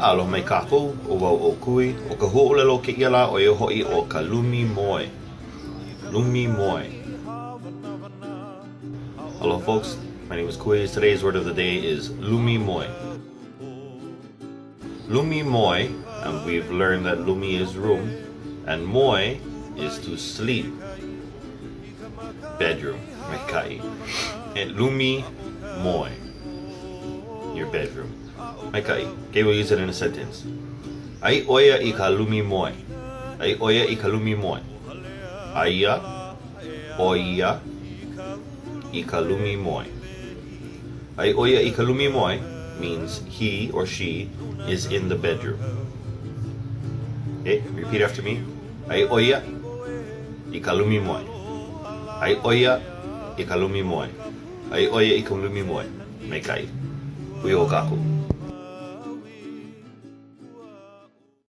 Alo mai kako, o wau o kui, o ka ho'olelo ke iala o e hoi o ka lumi moe. Lumi moe. Hello folks, my name is Kui. Today's word of the day is lumi moe. Lumi moe, and we've learned that lumi is room, and moe is to sleep. Bedroom, mekai. And lumi moe, your bedroom. Mekai. Okay, we'll use it in a sentence. Ai oia I ka lumi moe. Ai oia I ka lumi moe. Aia, oia I ka lumi moe. Ai oia I ka lumi moe means he or she is in the bedroom. Okay, repeat after me. Ai oia I ka lumi moe. Ai oia I ka lumi moe. Ai oia I ka lumi moe. Mekai. Ui o kako.